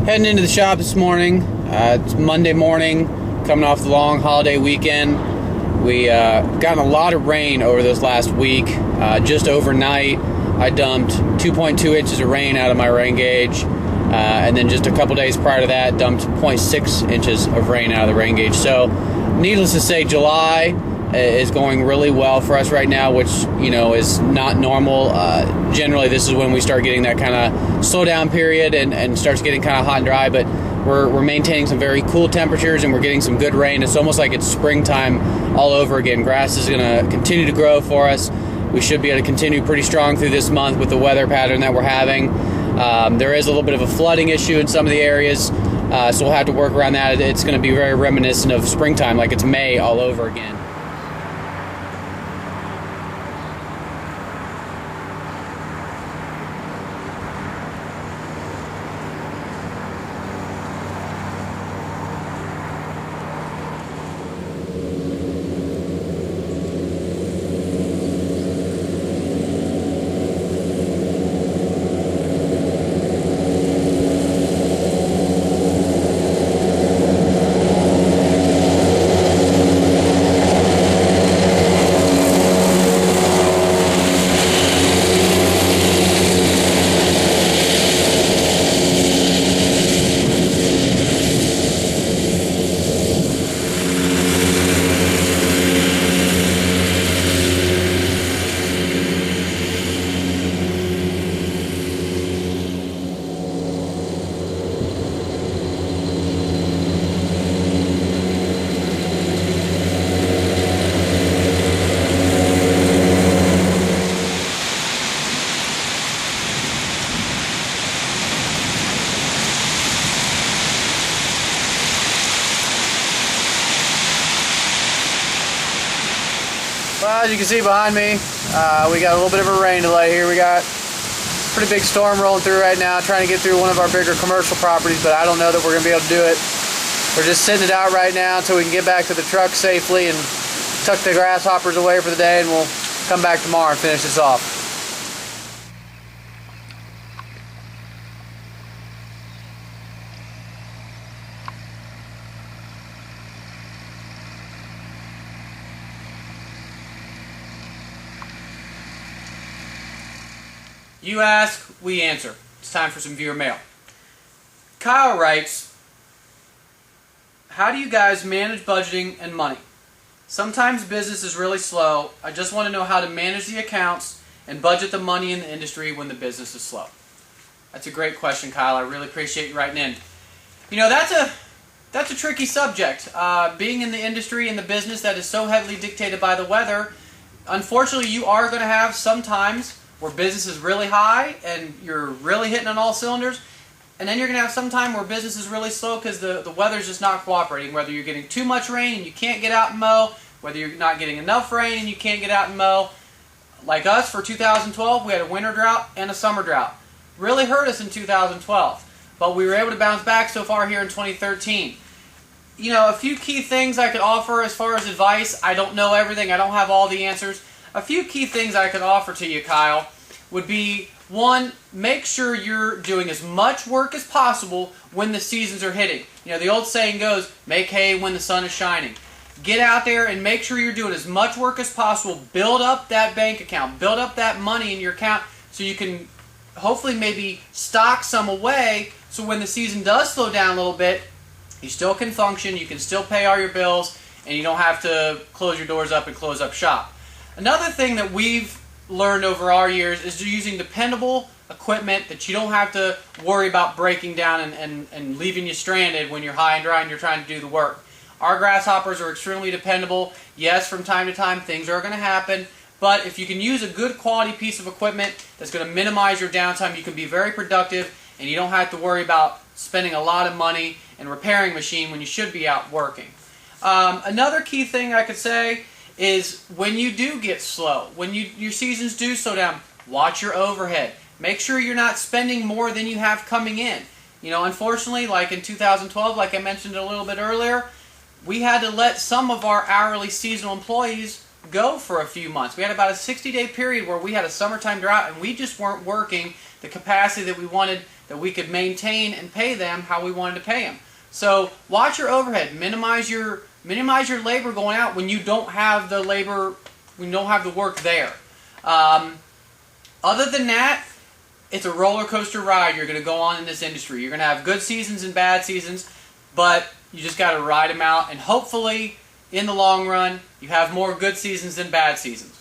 Heading into the shop this morning. It's Monday morning, coming off the long holiday weekend. We gotten a lot of rain over this last week. Just overnight, I dumped 2.2 inches of rain out of my rain gauge. And then just a couple days prior to that, dumped 0.6 inches of rain out of the rain gauge. So, needless to say, July is going really well for us right now, which, you know, is not normal. Generally, this is when we start getting that kind of slowdown period and starts getting kind of hot and dry, but we're maintaining some very cool temperatures and we're getting some good rain. It's almost like it's springtime all over again. Grass is going to continue to grow for us. We should be able to continue pretty strong through this month with the weather pattern that we're having. There is a little bit of a flooding issue in some of the areas, so we'll have to work around that. It's going to be very reminiscent of springtime, like it's May all over again. Well, as you can see behind me, we got a little bit of a rain delay here. We got a pretty big storm rolling through right now, trying to get through one of our bigger commercial properties, but I don't know that we're going to be able to do it. We're just sitting it out right now until we can get back to the truck safely and tuck the grasshoppers away for the day, and we'll come back tomorrow and finish this off. You ask, we answer. It's time for some viewer mail. Kyle writes, how do you guys manage budgeting and money? Sometimes business is really slow. I just want to know how to manage the accounts and budget the money in the industry when the business is slow. That's a great question, Kyle. I really appreciate you writing in. You know, that's a tricky subject. Being in the industry and the business that is so heavily dictated by the weather, unfortunately you are going to have some times where business is really high and you're really hitting on all cylinders, and then you're going to have some time where business is really slow because the weather's just not cooperating. Whether you're getting too much rain and you can't get out and mow, whether you're not getting enough rain and you can't get out and mow. Like us, for 2012, we had a winter drought and a summer drought. Really hurt us in 2012, but we were able to bounce back so far here in 2013. You know, a few key things I could offer as far as advice. I don't know everything. I don't have all the answers. A few key things I could offer to you, Kyle, would be, one, make sure you're doing as much work as possible when the seasons are hitting. You know, the old saying goes, make hay when the sun is shining. Get out there and make sure you're doing as much work as possible. Build up that bank account. Build up that money in your account so you can hopefully maybe stock some away so when the season does slow down a little bit, you still can function, you can still pay all your bills, and you don't have to close your doors up and close up shop. Another thing that we've learned over our years is using dependable equipment that you don't have to worry about breaking down and leaving you stranded when you're high and dry and you're trying to do the work. Our grasshoppers are extremely dependable. Yes, from time to time things are going to happen, but if you can use a good quality piece of equipment that's going to minimize your downtime, you can be very productive and you don't have to worry about spending a lot of money and repairing a machine when you should be out working. Another key thing I could say is when you do get slow, when your seasons do slow down, watch your overhead. Make sure you're not spending more than you have coming in. You know, unfortunately, like in 2012, like I mentioned a little bit earlier, we had to let some of our hourly seasonal employees go for a few months. We had about a 60-day period where we had a summertime drought and we just weren't working the capacity that we wanted, that we could maintain and pay them how we wanted to pay them. So watch your overhead. Minimize your labor going out when you don't have the labor, when you don't have the work there. Other than that, it's a roller coaster ride you're going to go on in this industry. You're going to have good seasons and bad seasons, but you just got to ride them out, and hopefully in the long run you have more good seasons than bad seasons.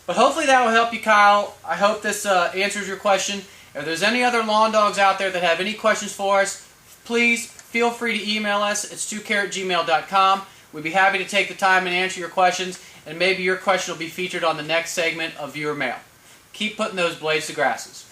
But hopefully that will help you, Kyle. I hope this answers your question. If there's any other lawn dogs out there that have any questions for us, please feel free to email us at stewcare@gmail.com. We'd be happy to take the time and answer your questions, and maybe your question will be featured on the next segment of Viewer Mail. Keep putting those blades to grasses.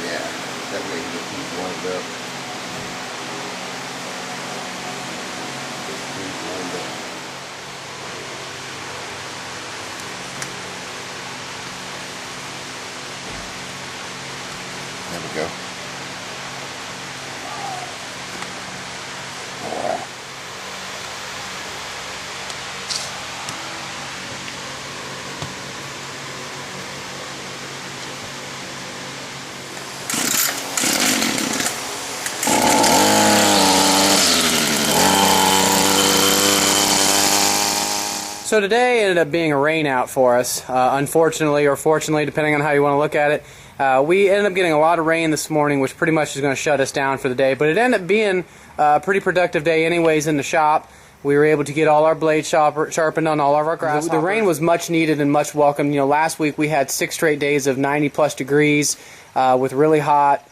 Yeah, that way you get these lined up. There we go. So today ended up being a rain out for us, unfortunately or fortunately, depending on how you want to look at it. We ended up getting a lot of rain this morning, which pretty much is going to shut us down for the day, but it ended up being a pretty productive day anyways in the shop. We were able to get all our blades sharpened on all of our grass. The rain was much needed and much welcome. You know, last week we had 6 straight days of 90+ degrees with really hot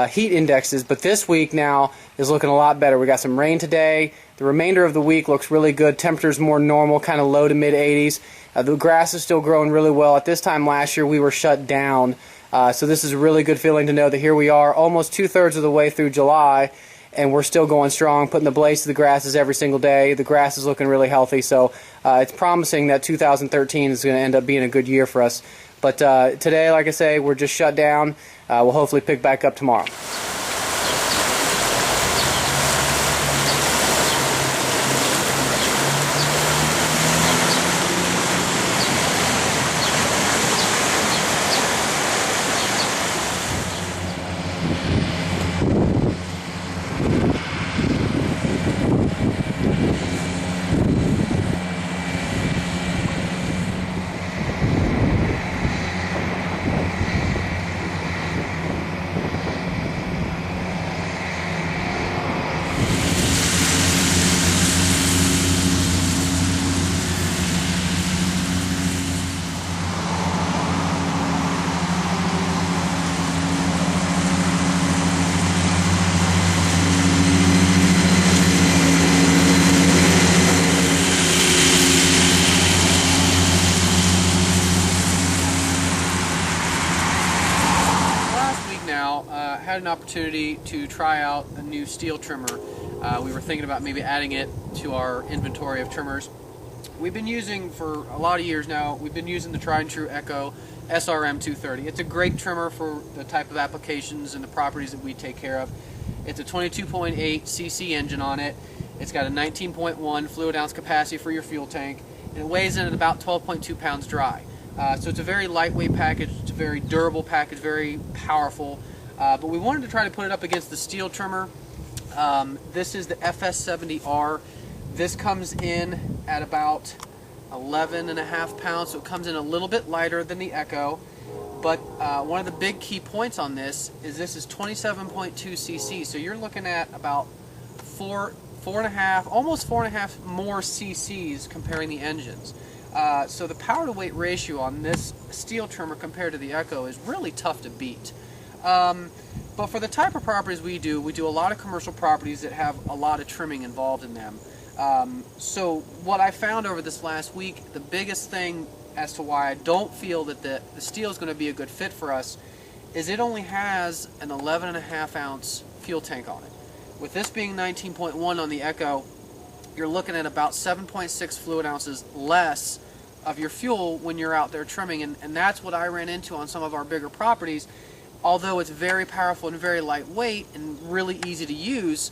heat indexes, but this week now is looking a lot better. We got some rain today. The remainder of the week looks really good. Temperatures more normal, kind of low to mid 80s. The grass is still growing really well. At this time last year we were shut down, so this is a really good feeling to know that here we are almost 2/3 of the way through July, and we're still going strong, putting the blades to the grasses every single day. The grass is looking really healthy, so it's promising that 2013 is going to end up being a good year for us. But today, like I say, we're just shut down. We'll hopefully pick back up tomorrow. Had an opportunity to try out a new steel trimmer. We were thinking about maybe adding it to our inventory of trimmers. We've been using for a lot of years now, we've been using the tried and true Echo SRM 230. It's a great trimmer for the type of applications and the properties that we take care of. It's a 22.8 cc engine on it. It's got a 19.1 fluid ounce capacity for your fuel tank, and it weighs in at about 12.2 pounds dry. So it's a very lightweight package, it's a very durable package, very powerful. But we wanted to try to put it up against the steel trimmer. This is the FS70R. This comes in at about 11.5 pounds, so it comes in a little bit lighter than the Echo. But one of the big key points on this is 27.2 cc, so you're looking at about 4.5, almost 4.5 more cc's comparing the engines. So the power to weight ratio on this steel trimmer compared to the Echo is really tough to beat. But for the type of properties we do a lot of commercial properties that have a lot of trimming involved in them. So what I found over this last week, the biggest thing as to why I don't feel that the steel is going to be a good fit for us is it only has an 11.5 ounce fuel tank on it. With this being 19.1 on the Echo, you're looking at about 7.6 fluid ounces less of your fuel when you're out there trimming, and that's what I ran into on some of our bigger properties. Although it's very powerful and very lightweight and really easy to use,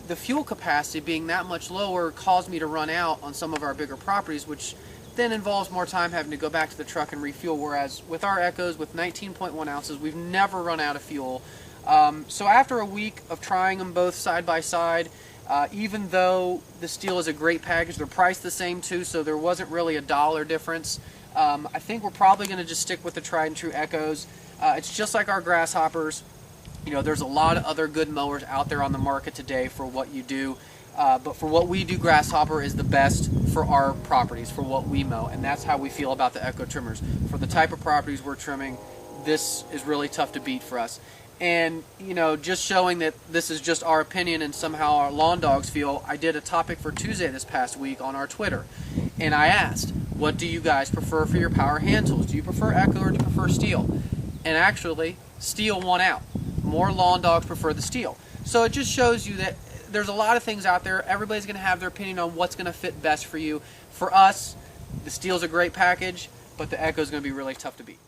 the fuel capacity being that much lower caused me to run out on some of our bigger properties, which then involves more time having to go back to the truck and refuel, whereas with our Echoes with 19.1 ounces, we've never run out of fuel. So after a week of trying them both side by side, even though the Steel is a great package, they're priced the same too, so there wasn't really a dollar difference. I think we're probably going to just stick with the tried and true Echoes. It's just like our Grasshoppers. You know, there's a lot of other good mowers out there on the market today for what you do. But for what we do, Grasshopper is the best for our properties, for what we mow, and that's how we feel about the Echo trimmers. For the type of properties we're trimming, this is really tough to beat for us. And, you know, just showing that this is just our opinion and somehow our lawn dogs feel, I did a topic for Tuesday this past week on our Twitter, and I asked, what do you guys prefer for your power hand tools? Do you prefer Echo or do you prefer Steel? And actually, Steel won out. More lawn dogs prefer the Steel. So it just shows you that there's a lot of things out there. Everybody's going to have their opinion on what's going to fit best for you. For us, the Steel's a great package, but the Echo's going to be really tough to beat.